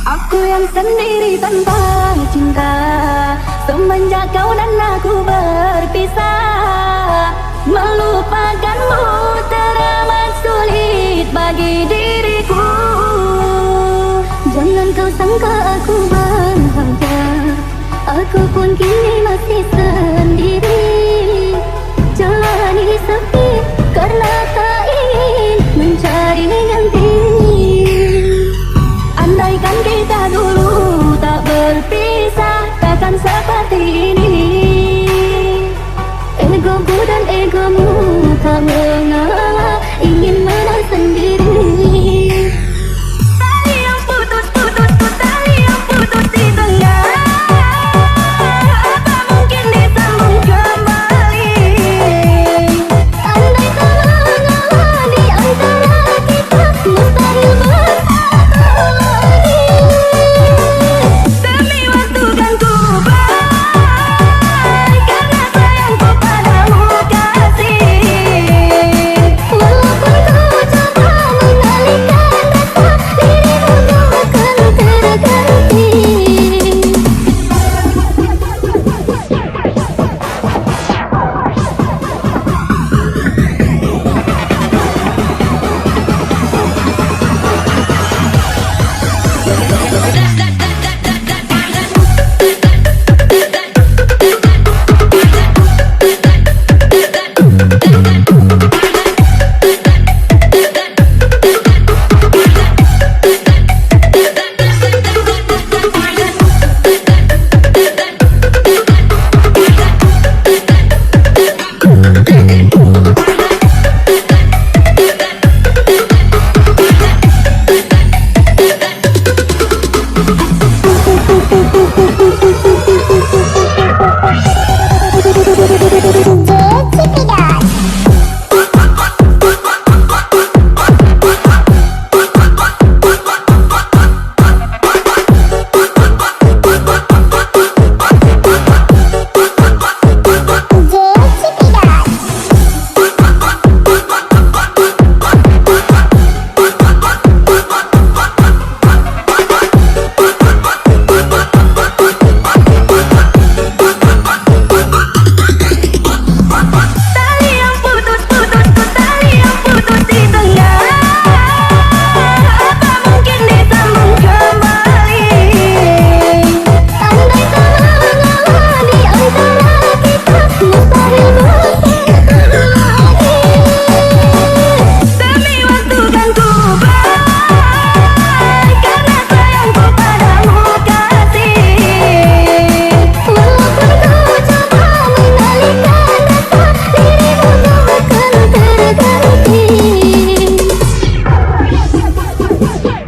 Aku yang sendiri tanpa cinta, semenjak kau dan aku berpisah. Melupakanmu teramat sulit bagi diriku. Jangan kau sangka aku bahagia, aku pun kini masih sendiri. Jalani sepi karena tak ingin mencari ganti. Andaikan kita dulu tak berpisah, takkan seperti ini. Egoku dan egomu tak mengalah, ingin menang sendiri. Tali yang putus, putus, tali yang putus di tengah. Apa mungkin disambung kembali? Andai tak mengalah di antara kita, mustahil bersatu lagi. Demi waktu kan ku karena sayangku padamu kasih. Walaupun kau coba mengalihkan rasa, dirimu akan terganti. Yeah.